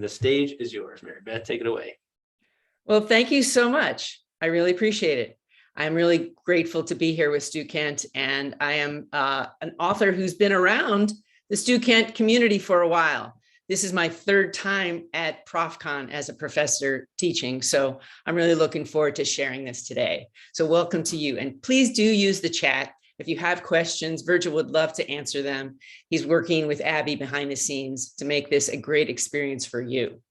The stage is yours, Mary Beth. Take it away. Well, thank you so much. I really appreciate it. I'm really grateful to be here with Stu Kent, and I am an author who's been around the Stu Kent community for a while. This is my third time at ProfCon as a professor teaching, so I'm really looking forward to sharing this today. So welcome to you, and please do use the chat. If you have questions, Virgil would love to answer them. He's working with Abby behind the scenes to make this a great experience for you.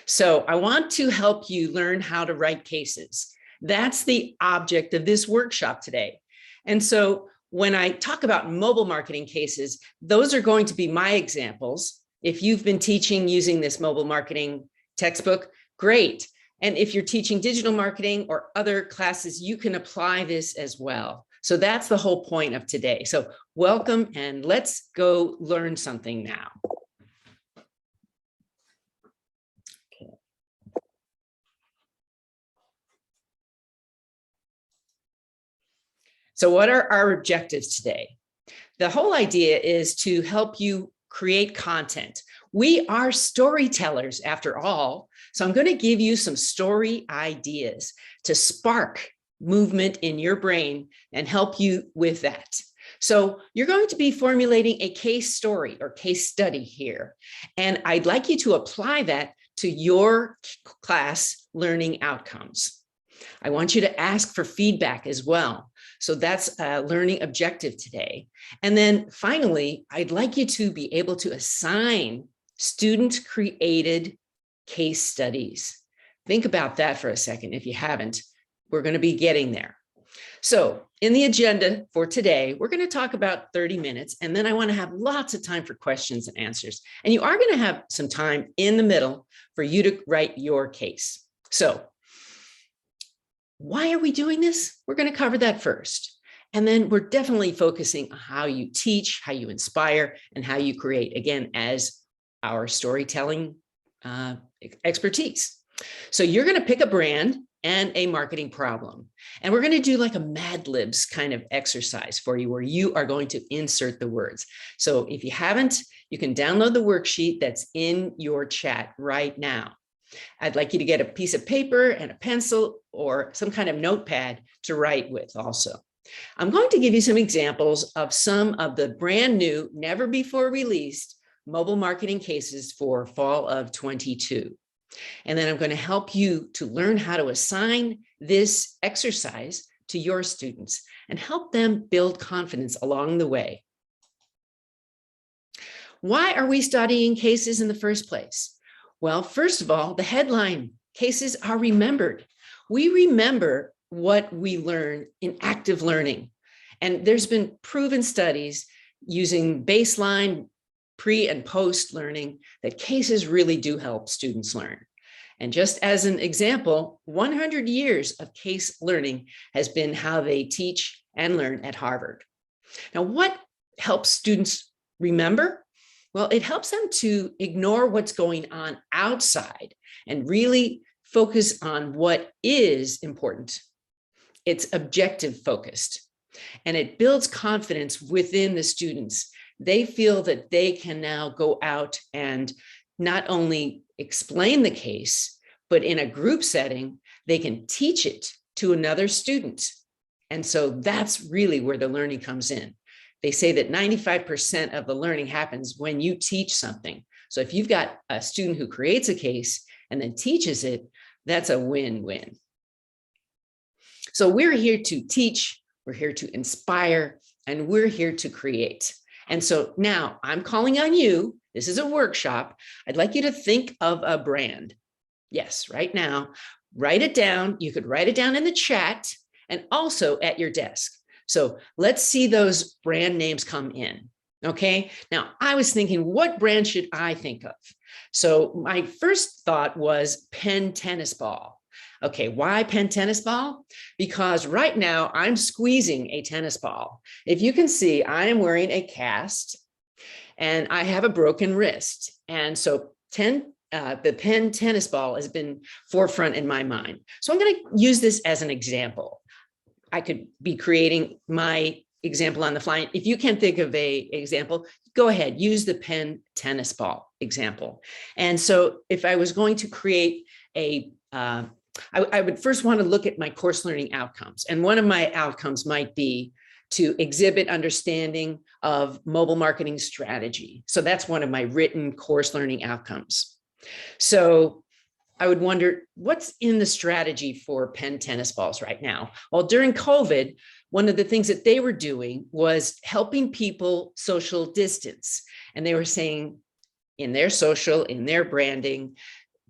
So I want to help you learn how to write cases. That's the object of this workshop today. And so when I talk about mobile marketing cases, those are going to be my examples. If you've been teaching using this mobile marketing textbook, great. And if you're teaching digital marketing or other classes, you can apply this as well. So that's the whole point of today. So welcome, and let's go learn something now. Okay. So what are our objectives today? The whole idea is to help you create content. We are storytellers after all. So I'm going to give you some story ideas to spark movement in your brain and help you with that. So you're going to be formulating a case story or case study here. And I'd like you to apply that to your class learning outcomes. I want you to ask for feedback as well. So that's a learning objective today. And then finally, I'd like you to be able to assign student-created case studies. Think about that for a second if you haven't. We're going to be getting there. So in the agenda for today, we're going to talk about 30 minutes, and then I want to have lots of time for questions and answers. And you are going to have some time in the middle for you to write your case. So why are we doing this? We're going to cover that first. And then we're definitely focusing on how you teach, how you inspire, and how you create, again, as our storytelling expertise. So you're going to pick a brand and a marketing problem. And we're going to do like a Mad Libs kind of exercise for you where you are going to insert the words. So if you haven't, you can download the worksheet that's in your chat right now. I'd like you to get a piece of paper and a pencil or some kind of notepad to write with also. I'm going to give you some examples of some of the brand new, never before released mobile marketing cases for fall of 22. And then I'm going to help you to learn how to assign this exercise to your students and help them build confidence along the way. Why are we studying cases in the first place? Well, first of all, the headline, cases are remembered. We remember what we learn in active learning. And there's been proven studies using baseline, pre and post learning that cases really do help students learn. And just as an example, 100 years of case learning has been how they teach and learn at Harvard. Now, what helps students remember? Well, it helps them to ignore what's going on outside and really focus on what is important. It's objective focused, and it builds confidence within the students. They feel that they can now go out and not only explain the case, but in a group setting, they can teach it to another student. And so that's really where the learning comes in. They say that 95% of the learning happens when you teach something. So if you've got a student who creates a case and then teaches it, that's a win-win. So we're here to teach, we're here to inspire, and we're here to create. And so now I'm calling on you. This is a workshop. I'd like you to think of a brand. Yes, right now, write it down. You could write it down in the chat and also at your desk. So let's see those brand names come in. Okay, now I was thinking, what brand should I think of? So my first thought was Penn Tennis Ball. Okay, why Penn Tennis Ball? Because right now I'm squeezing a tennis ball. If you can see, I am wearing a cast and I have a broken wrist. And so the Penn Tennis Ball has been forefront in my mind. So I'm going to use this as an example. I could be creating my example on the fly. If you can't think of an example, go ahead, use the Penn Tennis Ball. example. And so if I was going to create I would first want to look at my course learning outcomes. And one of my outcomes might be to exhibit understanding of mobile marketing strategy. So that's one of my written course learning outcomes. So I would wonder, what's in the strategy for Penn tennis balls right now? Well, during COVID, one of the things that they were doing was helping people social distance. And they were saying in their social, in their branding,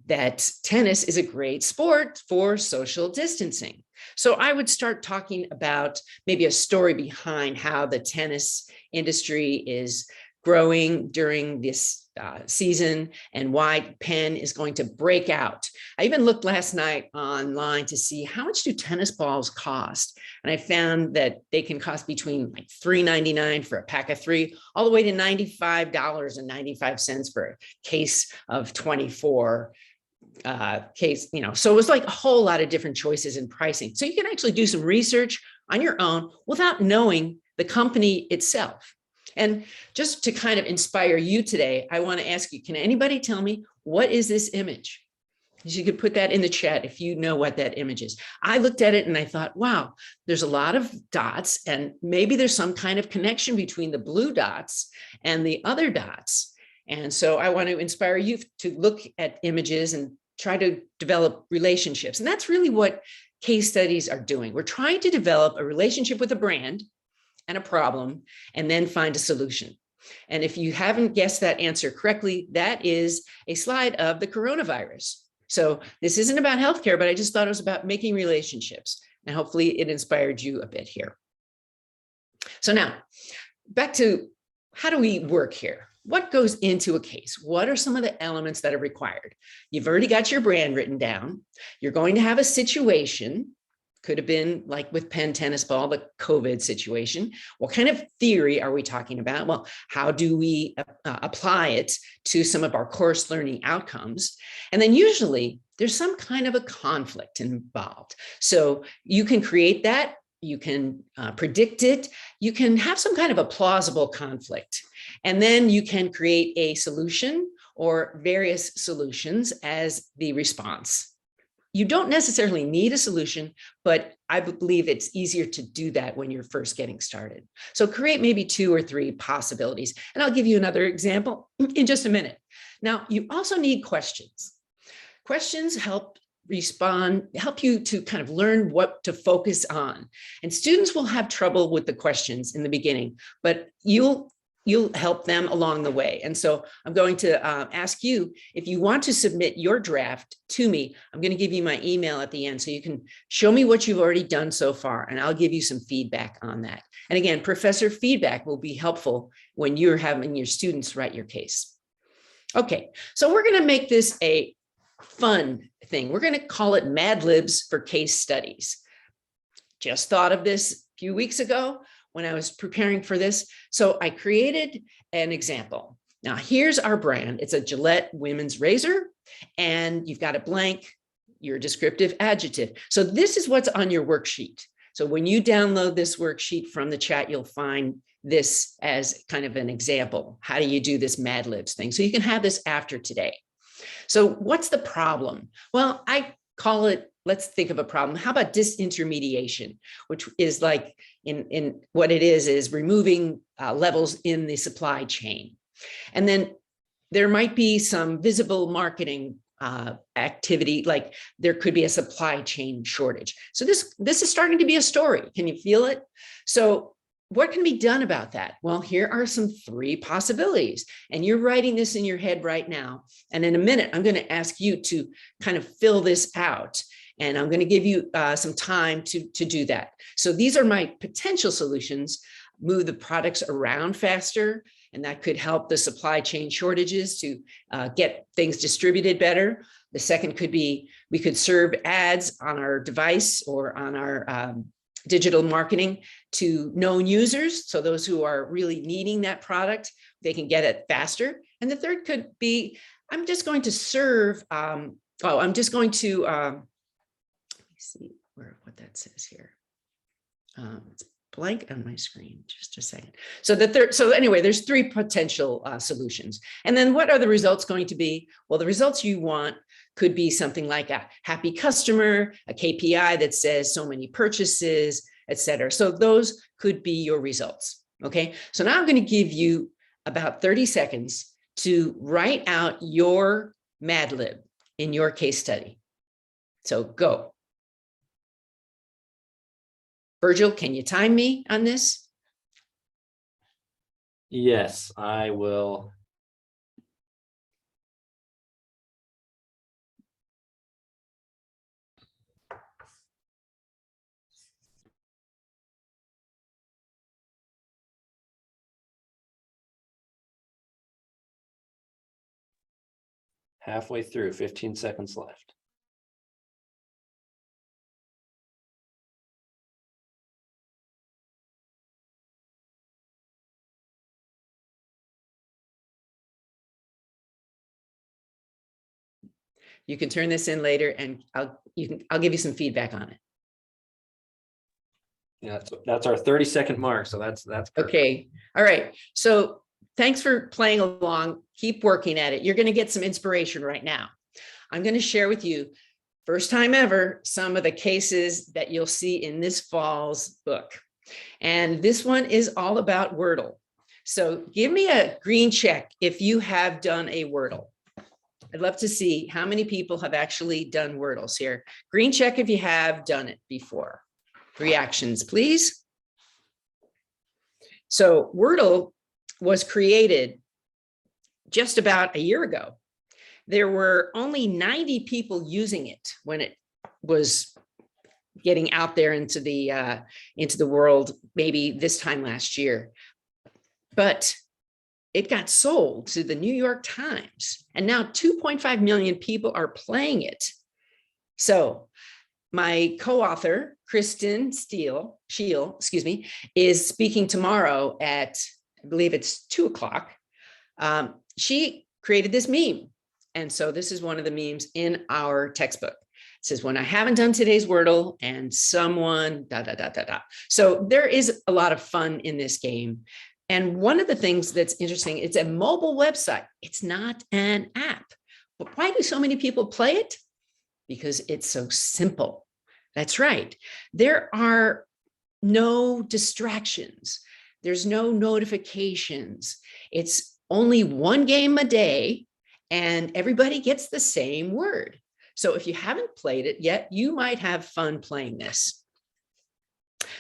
that tennis is a great sport for social distancing. So I would start talking about maybe a story behind how the tennis industry is growing during this season and why Penn is going to break out. I even looked last night online to see how much do tennis balls cost. And I found that they can cost between like $3.99 for a pack of 3, all the way to $95.95 for a case of 24 case, so it was like a whole lot of different choices in pricing. So you can actually do some research on your own without knowing the company itself. And just to kind of inspire you today, I want to ask you, can anybody tell me, what is this image? You could put that in the chat if you know what that image is. I looked at it and I thought, wow, there's a lot of dots, and maybe there's some kind of connection between the blue dots and the other dots. And so I want to inspire you to look at images and try to develop relationships. And that's really what case studies are doing. We're trying to develop a relationship with a brand and a problem, and then find a solution. And if you haven't guessed that answer correctly, that is a slide of the coronavirus. So this isn't about healthcare, but I just thought it was about making relationships. And hopefully it inspired you a bit here. So now back to, how do we work here? What goes into a case? What are some of the elements that are required? You've already got your brand written down. You're going to have a situation. Could have been like with Penn tennis ball, the COVID situation. What kind of theory are we talking about? Well, how do we apply it to some of our course learning outcomes? And then usually there's some kind of a conflict involved. So you can create that. You can predict it. You can have some kind of a plausible conflict. And then you can create a solution or various solutions as the response. You don't necessarily need a solution, but I believe it's easier to do that when you're first getting started. So create maybe 2 or 3 possibilities. And I'll give you another example in just a minute. Now, you also need questions. Questions help you to kind of learn what to focus on. And students will have trouble with the questions in the beginning, but you'll help them along the way. And so I'm going to ask you, if you want to submit your draft to me, I'm going to give you my email at the end so you can show me what you've already done so far, and I'll give you some feedback on that. And again, professor feedback will be helpful when you're having your students write your case. Okay, so we're going to make this a fun thing. We're going to call it Mad Libs for case studies. Just thought of this a few weeks ago when I was preparing for this. So I created an example. Now here's our brand. It's a Gillette women's razor, and you've got a blank, your descriptive adjective. So this is what's on your worksheet. So when you download this worksheet from the chat, you'll find this as kind of an example. How do you do this Mad Libs thing? So you can have this after today. So what's the problem? Well, I call it, let's think of a problem. How about disintermediation, which is like in what it is removing levels in the supply chain. And then there might be some visible marketing activity, like there could be a supply chain shortage. So this is starting to be a story. Can you feel it? So what can be done about that? Well, here are some 3 possibilities, and you're writing this in your head right now. And in a minute, I'm going to ask you to kind of fill this out, and I'm going to give you some time to do that. So these are my potential solutions. Move the products around faster, and that could help the supply chain shortages to get things distributed better. The second could be, we could serve ads on our device or on our digital marketing to known users. So those who are really needing that product, they can get it faster. And the third could be, I'm just going to serve, let me see what that says here. blank on my screen, just a second. So anyway, there's three potential solutions. And then what are the results going to be? Well, the results you want could be something like a happy customer, a KPI that says so many purchases, et cetera. So those could be your results. Okay, so now I'm going to give you about 30 seconds to write out your Mad Lib in your case study. So go. Virgil, can you time me on this? Yes, I will. Halfway through, 15 seconds left. You can turn this in later and I'll give you some feedback on it. Yeah, that's our 30-second mark. So that's perfect. Okay. All right. So thanks for playing along. Keep working at it. You're going to get some inspiration right now. I'm going to share with you, first time ever, some of the cases that you'll see in this fall's book. And this one is all about Wordle. So give me a green check if you have done a Wordle. I'd love to see how many people have actually done Wordles here. Green check if you have done it before. Reactions, please. So Wordle was created just about a year ago. There were only 90 people using it when it was getting out there into the world, maybe this time last year. But it got sold to the New York Times, and now 2.5 million people are playing it. So my co-author, Kristen Scheel, is speaking tomorrow at, I believe it's 2:00. She created this meme. And so this is one of the memes in our textbook. It says, when I haven't done today's Wordle and someone, da, da, da, da, da. So there is a lot of fun in this game. And one of the things that's interesting, it's a mobile website. It's not an app. But why do so many people play it? Because it's so simple. That's right. There are no distractions. There's no notifications. It's only one game a day, and everybody gets the same word. So if you haven't played it yet, you might have fun playing this.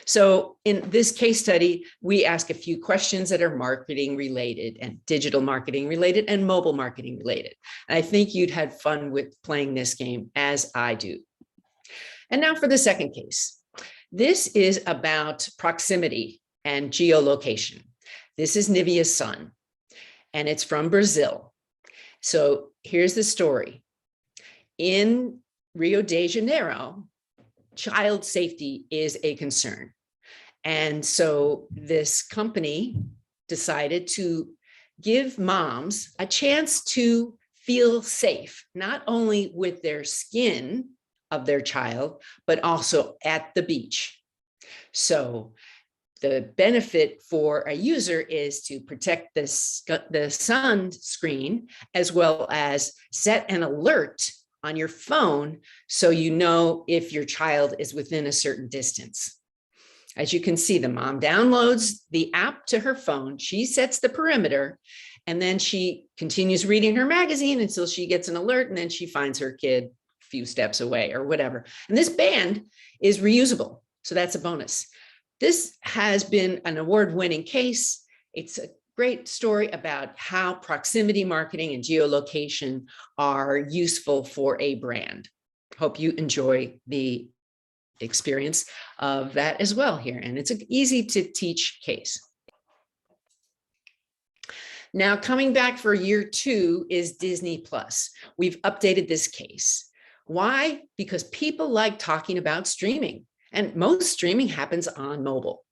So in this case study, we ask a few questions that are marketing related and digital marketing related and mobile marketing related. And I think you'd had fun with playing this game, as I do. And now for the second case. This is about proximity and geolocation. This is Nivea's son, and it's from Brazil. So here's the story. In Rio de Janeiro, child safety is a concern. And so this company decided to give moms a chance to feel safe, not only with their skin of their child, but also at the beach. So the benefit for a user is to protect the sun screen, as well as set an alert on your phone so you know if your child is within a certain distance. As you can see, the mom downloads the app to her phone, she sets the perimeter, and then she continues reading her magazine until she gets an alert, and then she finds her kid a few steps away or whatever. And this band is reusable, so that's a bonus. This has been an award-winning case. It's a great story about how proximity marketing and geolocation are useful for a brand. Hope you enjoy the experience of that as well here. And it's an easy to teach case. Now, coming back for year 2 is Disney Plus. We've updated this case. Why? Because people like talking about streaming, and most streaming happens on mobile.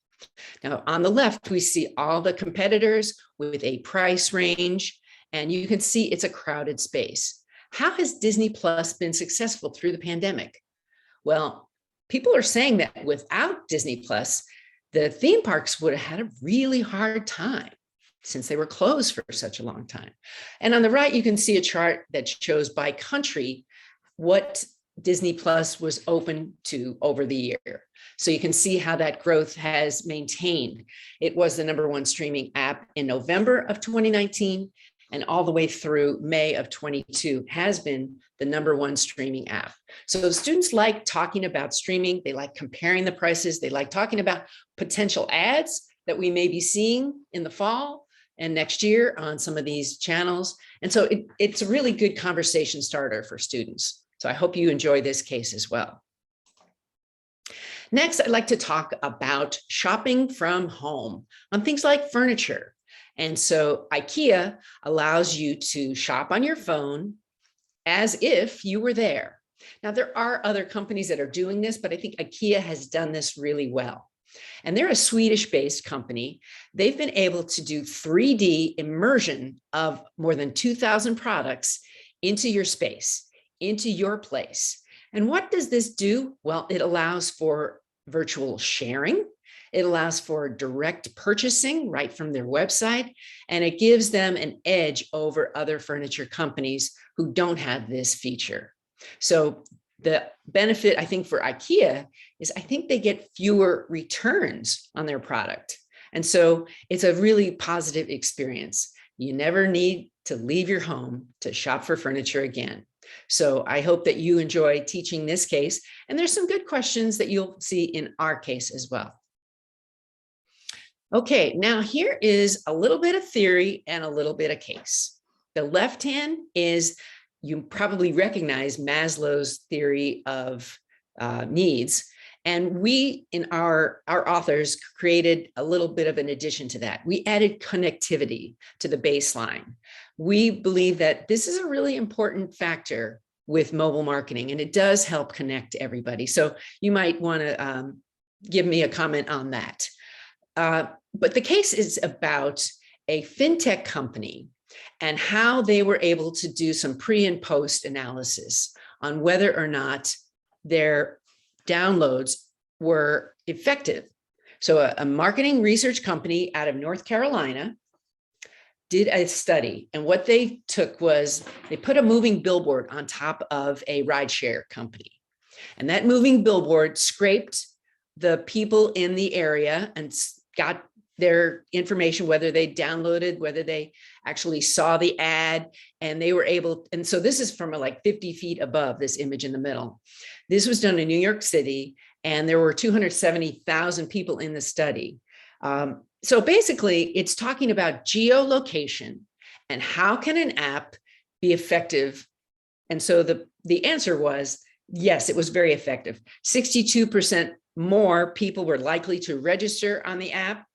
Now, on the left, we see all the competitors with a price range, and you can see it's a crowded space. How has Disney Plus been successful through the pandemic? Well, people are saying that without Disney Plus, The theme parks would have had a really hard time since they were closed for such a long time. And on the right, you can see a chart that shows by country what Disney Plus was open to over the year. So you can see how that growth has maintained. It was the #1 streaming app in November of 2019, and all the way through May of 22 has been the #1 streaming app. So students like talking about streaming. They like comparing the prices. They like talking about potential ads that we may be seeing in the fall and next year on some of these channels. And so it's a really good conversation starter for students. So I hope you enjoy this case as well. Next, I'd like to talk about shopping from home on things like furniture. And so IKEA allows you to shop on your phone as if you were there. Now, there are other companies that are doing this, but I think IKEA has done this really well. And they're a Swedish-based company. They've been able to do 3D immersion of more than 2,000 products into your space, into your place. And what does this do? Well, it allows for virtual sharing. It allows for direct purchasing right from their website, and it gives them an edge over other furniture companies who don't have this feature. So the benefit, I think, for IKEA is I think they get fewer returns on their product. And so it's a really positive experience. You never need to leave your home to shop for furniture again. So I hope that you enjoy teaching this case. And there's some good questions that you'll see in our case as well. Okay, now here is a little bit of theory and a little bit of case. The left hand is, you probably recognize Maslow's theory of needs. And we, in our authors, created a little bit of an addition to that. We added connectivity to the baseline. We believe that this is a really important factor with mobile marketing, and it does help connect everybody. So you might want to give me a comment on that. But the case is about a fintech company and how they were able to do some pre and post analysis on whether or not their downloads were effective. So a marketing research company out of North Carolina did a study, and what they took was they put a moving billboard on top of a rideshare company. And that moving billboard scraped the people in the area and got their information, whether they downloaded, whether they actually saw the ad, and they were able, and so this is from like 50 feet above this image in the middle. This was done in New York City, and there were 270,000 people in the study. So basically, it's talking about geolocation and how can an app be effective? And so the answer was, yes, it was very effective. 62% more people were likely to register on the app.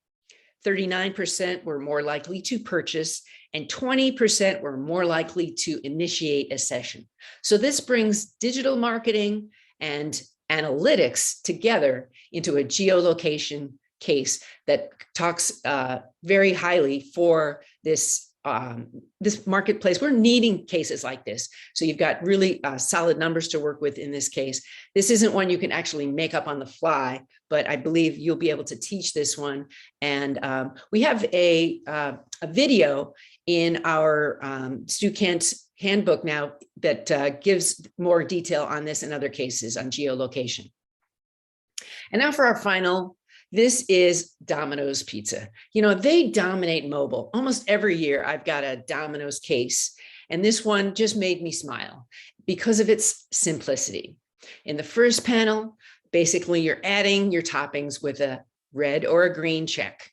39% were more likely to purchase, and 20% were more likely to initiate a session. So this brings digital marketing and analytics together into a geolocation case that talks very highly for this this marketplace. We're needing cases like this. So you've got really solid numbers to work with in this case. This isn't one you can actually make up on the fly, but I believe you'll be able to teach this one. And we have a video in our Stu Kent handbook now that gives more detail on this and other cases on geolocation. And now for our final. This is Domino's Pizza. You know, they dominate mobile. Almost every year I've got a Domino's case, and this one just made me smile because of its simplicity. In the first panel, basically you're adding your toppings with a red or a green check.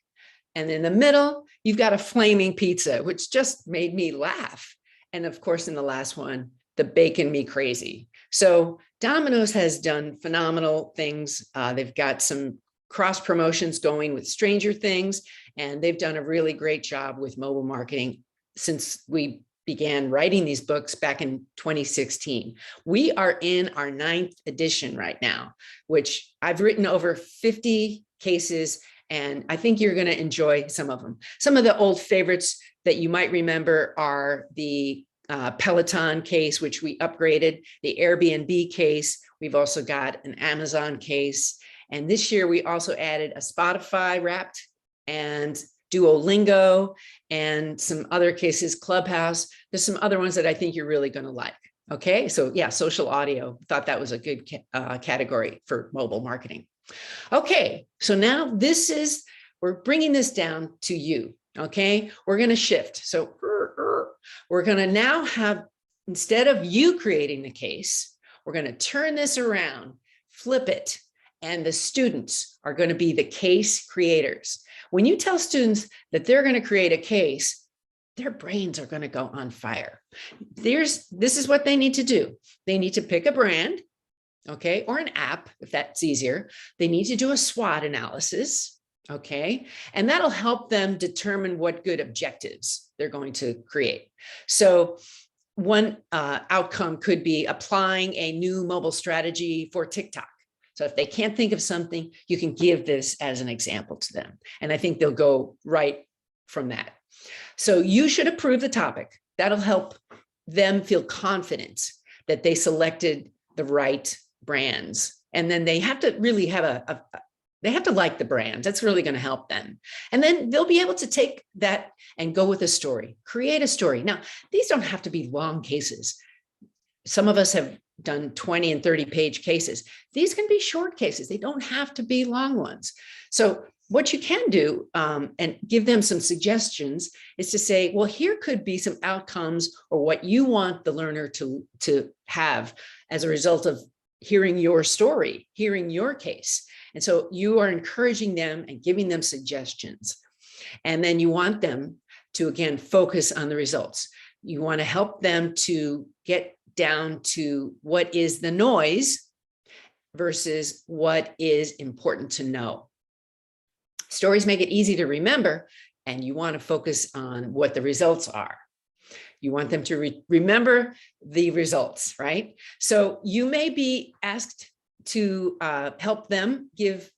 And in the middle, you've got a flaming pizza, which just made me laugh. And of course, in the last one, the bacon me crazy. So Domino's has done phenomenal things. They've got some cross promotions going with Stranger Things, and they've done a really great job with mobile marketing since we began writing these books back in 2016. We are in our 9th edition right now, which I've written over 50 cases, and I think you're going to enjoy some of them. Some of the old favorites that you might remember are the Peloton case, which we upgraded, the Airbnb case. We've also got an Amazon case. And this year we also added a Spotify Wrapped and Duolingo and some other cases, Clubhouse. There's some other ones that I think you're really going to like. Okay, so yeah, social audio, thought that was a good category for mobile marketing. Okay, so now we're bringing this down to you. Okay, we're going to shift. So we're going to now have, instead of you creating the case, we're going to turn this around, flip it, and the students are going to be the case creators. When you tell students that they're going to create a case, their brains are going to go on fire. This is what they need to do. They need to pick a brand, okay, or an app, if that's easier. They need to do a SWOT analysis, okay, and that'll help them determine what good objectives they're going to create. So one outcome could be applying a new mobile strategy for TikTok. So if they can't think of something, you can give this as an example to them. And I think they'll go right from that. So you should approve the topic. That'll help them feel confident that they selected the right brands. And then they have to really have they have to like the brand. That's really going to help them. And then they'll be able to take that and go with a story, create a story. Now, these don't have to be long cases. Some of us have done 20 and 30 page cases. These can be short cases. They don't have to be long ones. So what you can do and give them some suggestions is to say, well, here could be some outcomes or what you want the learner to have as a result of hearing your story, hearing your case. And so you are encouraging them and giving them suggestions. And then you want them to, again, focus on the results. You want to help them to get down to what is the noise versus what is important to know. Stories make it easy to remember, and you want to focus on what the results are. You want them to remember the results, right? So you may be asked to help them give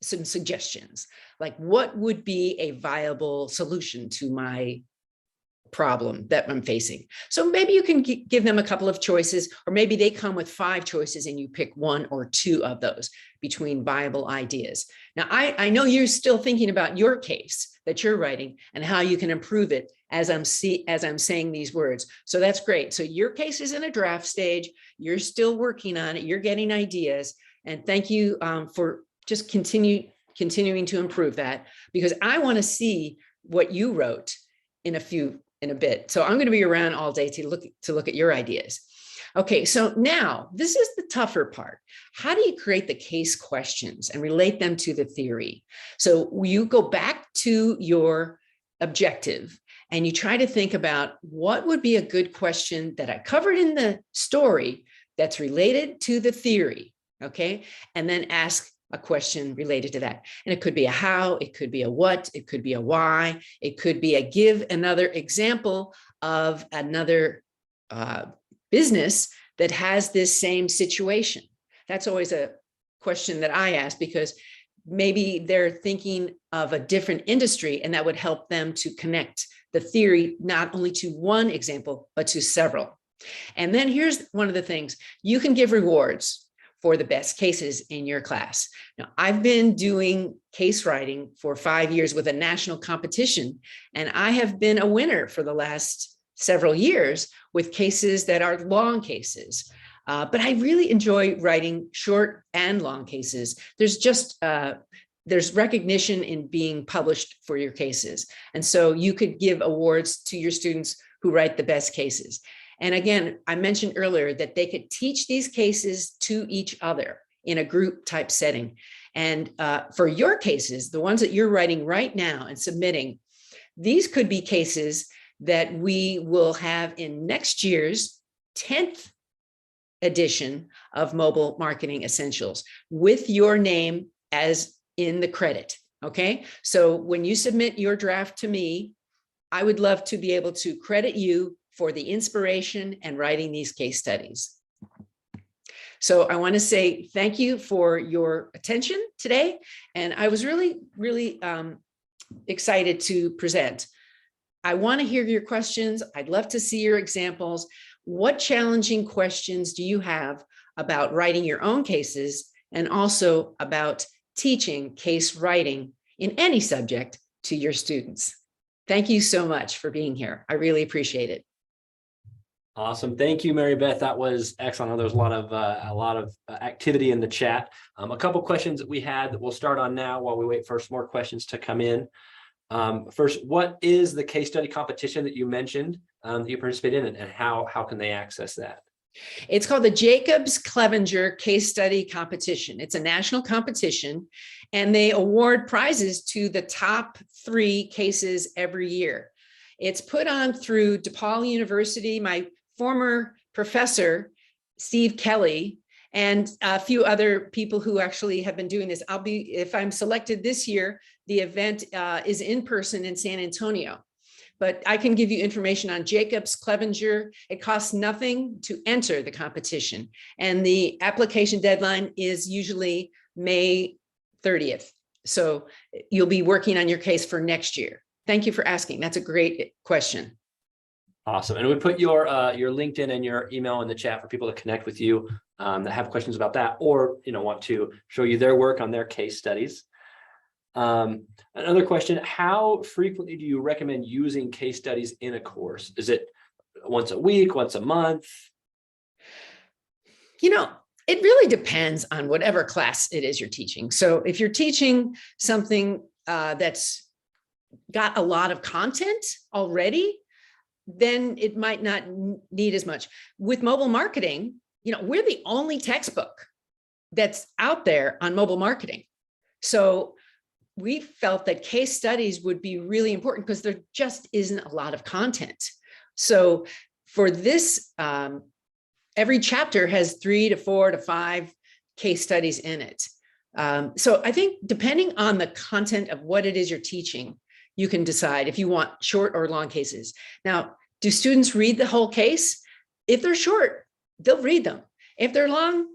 some suggestions, like what would be a viable solution to my problem that I'm facing. So maybe you can give them a couple of choices, or maybe they come with 5 choices and you pick 1 or 2 of those between viable ideas. Now, I know you're still thinking about your case that you're writing and how you can improve it as I'm saying these words. So that's great. So your case is in a draft stage. You're still working on it. You're getting ideas. And thank you for just continuing to improve that, because I want to see what you wrote in a bit. So I'm going to be around all day to look at your ideas. Okay, so now this is the tougher part. How do you create the case questions and relate them to the theory? So you go back to your objective and you try to think about what would be a good question that I covered in the story that's related to the theory, okay? And then ask a question related to that. And it could be a how, it could be a what, it could be a why, it could be a give another example of another business that has this same situation. That's always a question that I ask, because maybe they're thinking of a different industry and that would help them to connect the theory not only to one example, but to several. And then here's one of the things: you can give rewards for the best cases in your class. Now, I've been doing case writing for 5 years with a national competition, and I have been a winner for the last several years with cases that are long cases. But I really enjoy writing short and long cases. There's recognition in being published for your cases. And so you could give awards to your students who write the best cases. And again, I mentioned earlier that they could teach these cases to each other in a group type setting. And for your cases, the ones that you're writing right now and submitting, these could be cases that we will have in next year's 10th edition of Mobile Marketing Essentials with your name as in the credit, okay? So when you submit your draft to me, I would love to be able to credit you for the inspiration and writing these case studies. So I want to say thank you for your attention today. And I was really, really excited to present. I want to hear your questions. I'd love to see your examples. What challenging questions do you have about writing your own cases and also about teaching case writing in any subject to your students. Thank you so much for being here. I really appreciate it. Awesome. Thank you, Mary Beth. That was excellent. I know there was a lot of activity in the chat. A couple questions that we had that we'll start on now while we wait for some more questions to come in. First, what is the case study competition that you mentioned that you participate in, and how can they access that? It's called the Jacobs Clevenger Case Study Competition. It's a national competition, and they award prizes to the top 3 cases every year. It's put on through DePaul University. My former professor, Steve Kelly, and a few other people who actually have been doing this. If I'm selected this year, the event is in person in San Antonio. But I can give you information on Jacobs Clevenger. It costs nothing to enter the competition. And the application deadline is usually May 30th. So you'll be working on your case for next year. Thank you for asking. That's a great question. Awesome. And we put your LinkedIn and your email in the chat for people to connect with you that have questions about that, or want to show you their work on their case studies. Another question, how frequently do you recommend using case studies in a course? Is it once a week, once a month? It really depends on whatever class it is you're teaching. So if you're teaching something that's got a lot of content already, then it might not need as much. With mobile marketing, we're the only textbook that's out there on mobile marketing. So we felt that case studies would be really important because there just isn't a lot of content. So for this, every chapter has 3 to 4 to 5 case studies in it. So I think depending on the content of what it is you're teaching, you can decide if you want short or long cases. Now, do students read the whole case? If they're short, they'll read them. If they're long,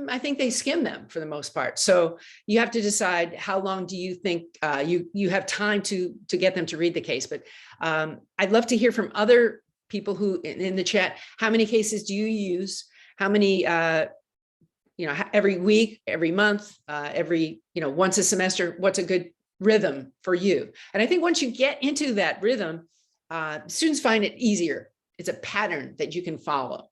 I think they skim them for the most part. So you have to decide how long do you think you have time to get them to read the case. But I'd love to hear from other people who in the chat, how many cases do you use? How many, every week, every month, once a semester, what's a good rhythm for you? And I think once you get into that rhythm, students find it easier. It's a pattern that you can follow.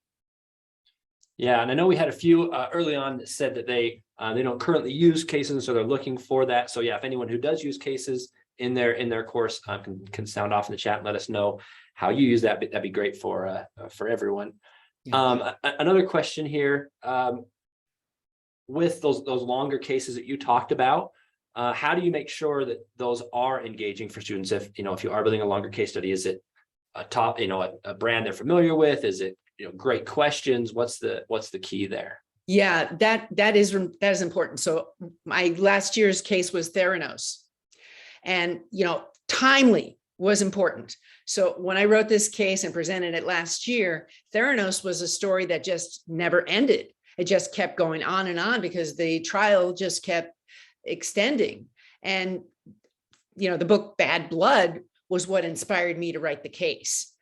Yeah, and I know we had a few early on that said that they don't currently use cases, so they're looking for that. So yeah, if anyone who does use cases in their course can sound off in the chat and let us know how you use that. That'd be great for everyone. Yeah. Another question here, with those longer cases that you talked about, how do you make sure that those are engaging for students? If you are building a longer case study, is it a top, a brand they're familiar with? Is it great questions? What's the key there? Yeah, that is important. So my last year's case was Theranos, and timely was important. So when I wrote this case and presented it last year, Theranos was a story that just never ended. It just kept going on and on because the trial just kept extending. And the book Bad Blood was what inspired me to write the case.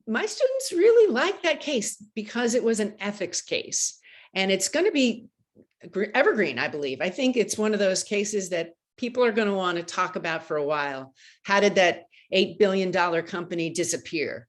My students really liked that case because it was an ethics case, and it's going to be evergreen, I believe. I think it's one of those cases that people are going to want to talk about for a while. How did that $8 billion company disappear?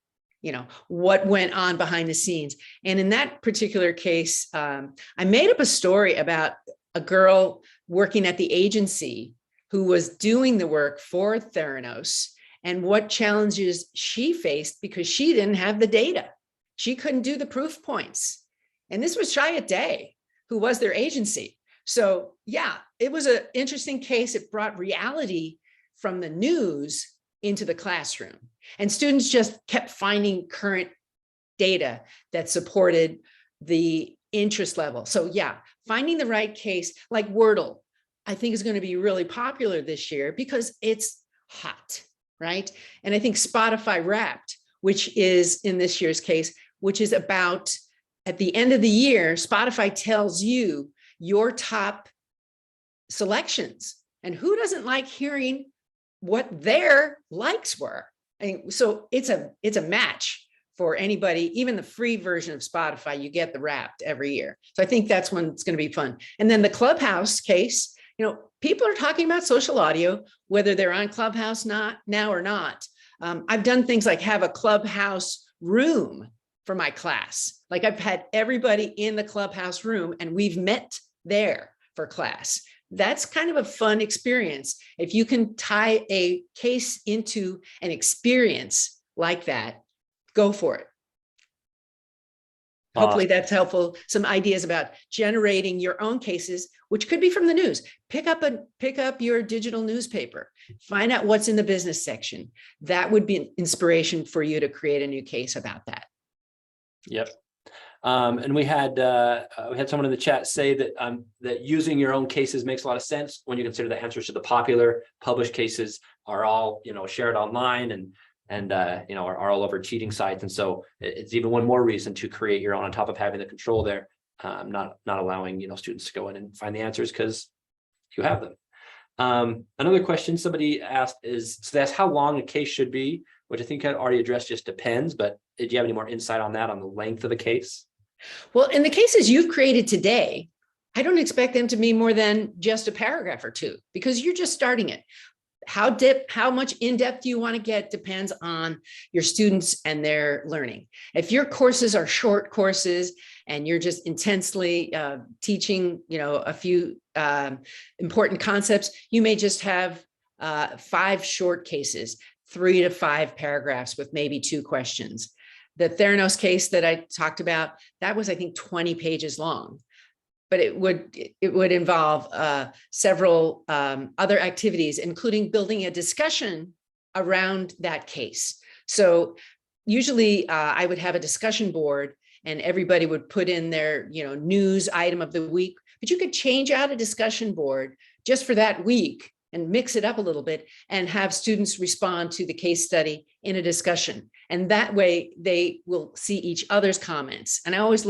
What went on behind the scenes? And in that particular case, I made up a story about a girl working at the agency who was doing the work for Theranos, and what challenges she faced because she didn't have the data. She couldn't do the proof points. And this was Shia Day, who was their agency. So yeah, it was an interesting case. It brought reality from the news into the classroom. And students just kept finding current data that supported the interest level. So yeah, finding the right case, like Wordle, I think is going to be really popular this year because it's hot. Right. And I think Spotify Wrapped, which is in this year's case, which is about at the end of the year, Spotify tells you your top selections, and who doesn't like hearing what their likes were? So it's a match for anybody. Even the free version of Spotify, you get the Wrapped every year. So I think that's when it's going to be fun. And then the Clubhouse case, People are talking about social audio, whether they're on Clubhouse now or not. I've done things like have a Clubhouse room for my class. Like I've had everybody in the Clubhouse room and we've met there for class. That's kind of a fun experience. If you can tie a case into an experience like that, go for it. Hopefully that's helpful. Some ideas about generating your own cases, which could be from the news. Pick up your digital newspaper, find out what's in the business section. That would be an inspiration for you to create a new case about that. Yep. And we had someone in the chat say that that using your own cases makes a lot of sense when you consider the answers to the popular published cases are all shared online and are all over cheating sites, and so it's even one more reason to create your own on top of having the control there, not allowing students to go in and find the answers because you have them. Another question somebody asked is, so that's how long a case should be, which I think I already addressed, just depends, but did you have any more insight on that, on the length of the case? Well, in the cases you've created today, I don't expect them to be more than just a paragraph or two because you're just starting it. How much in depth do you want to get depends on your students and their learning. If your courses are short courses and you're just intensely teaching, a few important concepts, you may just have 5 short cases, 3 to 5 paragraphs with maybe 2 questions. The Theranos case that I talked about, that was, I think, 20 pages long. But it would involve several other activities, including building a discussion around that case. So usually I would have a discussion board and everybody would put in their news item of the week, but you could change out a discussion board just for that week and mix it up a little bit and have students respond to the case study in a discussion. And that way they will see each other's comments. And I always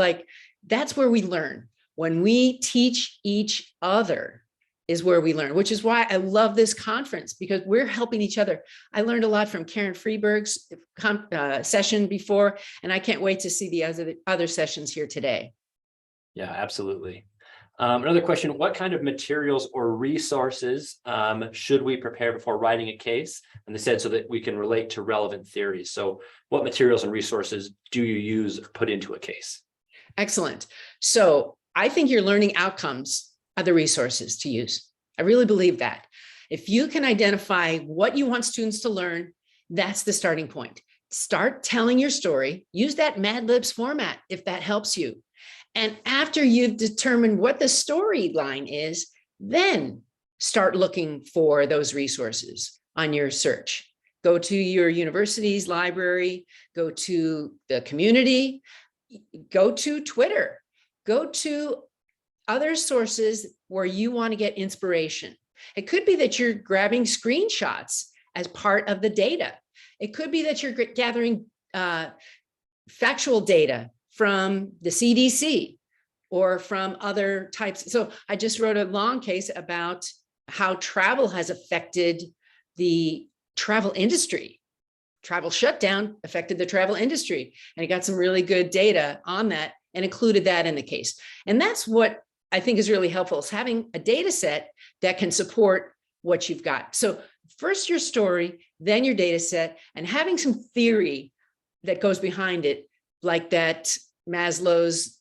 that's where we learn. When we teach each other is where we learn, which is why I love this conference, because we're helping each other. I learned a lot from Karen Freeberg's session before, and I can't wait to see the other sessions here today. Yeah, absolutely. Another question, what kind of materials or resources should we prepare before writing a case? And they said so that we can relate to relevant theories. So what materials and resources do you use or put into a case? Excellent. So I think your learning outcomes are the resources to use. I really believe that. If you can identify what you want students to learn, that's the starting point. Start telling your story. Use that Mad Libs format if that helps you. And after you've determined what the storyline is, then start looking for those resources on your search. Go to your university's library, go to the community, go to Twitter. Go to other sources where you want to get inspiration. It could be that you're grabbing screenshots as part of the data. It could be that you're gathering factual data from the CDC or from other types. So I just wrote a long case about how travel has affected the travel industry. Travel shutdown affected the travel industry. And I got some really good data on that and included that in the case. And that's what I think is really helpful, is having a data set that can support what you've got. So first your story, then your data set, and having some theory that goes behind it, like that Maslow's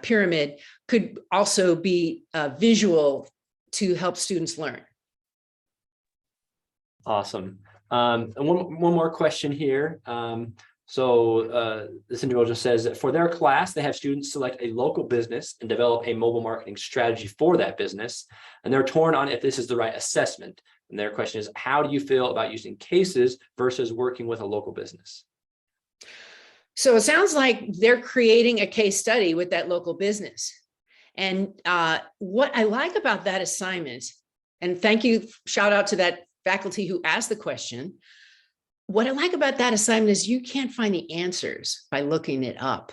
pyramid could also be visual to help students learn. Awesome. And one more question here. So this individual just says that for their class, they have students select a local business and develop a mobile marketing strategy for that business. And they're torn on if this is the right assessment. And their question is, how do you feel about using cases versus working with a local business? So it sounds like they're creating a case study with that local business. And what I like about that assignment, and thank you, shout out to that faculty who asked the question. What I like about that assignment is you can't find the answers by looking it up.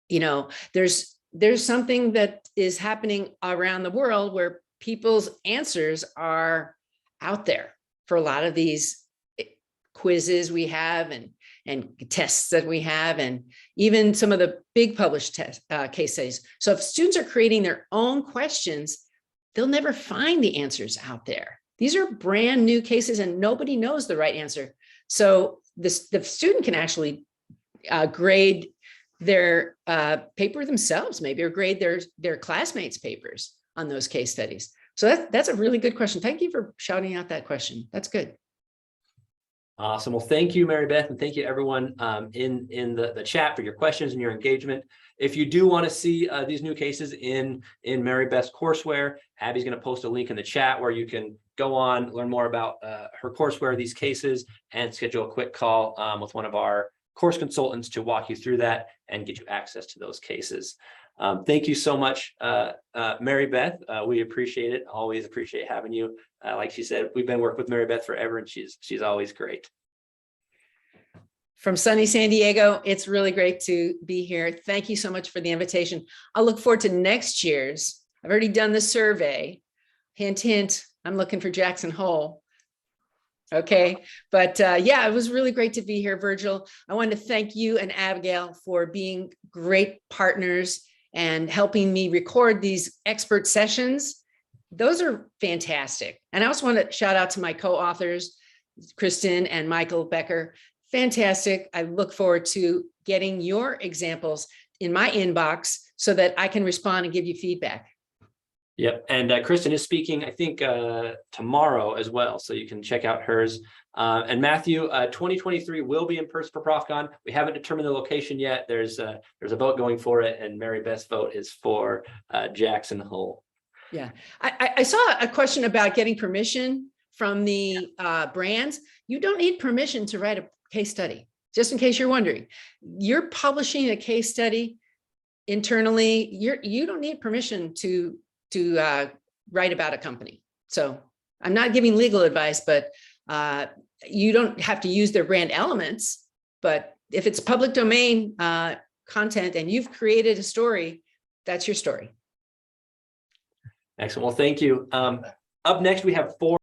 There's something that is happening around the world where people's answers are out there for a lot of these quizzes we have and tests that we have, and even some of the big published case studies. So if students are creating their own questions, they'll never find the answers out there. These are brand new cases and nobody knows the right answer. So the student can actually grade their paper themselves, maybe, or grade their classmates' papers on those case studies. So that's a really good question. Thank you for shouting out that question. That's good. Awesome. Well, thank you, Mary Beth, and thank you everyone in the chat for your questions and your engagement. If you do want to see these new cases in Mary Beth's courseware, Abby's going to post a link in the chat where you can go on, learn more about her courseware, these cases, and schedule a quick call with one of our course consultants to walk you through that and get you access to those cases. Thank you so much, Mary Beth. We appreciate it. Always appreciate having you. Like she said, we've been working with Mary Beth forever, and she's always great. From sunny San Diego, it's really great to be here. Thank you so much for the invitation. I'll look forward to next year's. I've already done the survey. Hint, hint, I'm looking for Jackson Hole. Okay, but yeah, it was really great to be here, Virgil. I want to thank you and Abigail for being great partners and helping me record these expert sessions. Those are fantastic. And I also want to shout out to my co-authors, Kristen and Michael Becker. Fantastic. I look forward to getting your examples in my inbox so that I can respond and give you feedback. Yep, and Kristen is speaking, I think, tomorrow as well, so you can check out hers. And Matthew, 2023 will be in person for ProfCon. We haven't determined the location yet. There's a vote going for it, and Mary Beth's vote is for Jackson Hole. Yeah, I saw a question about getting permission from the brands. You don't need permission to write a case study, just in case you're wondering. You're publishing a case study internally. You don't need permission to write about a company. So I'm not giving legal advice, but you don't have to use their brand elements. But if it's public domain content and you've created a story, that's your story. Excellent. Well, thank you. Up next, we have 4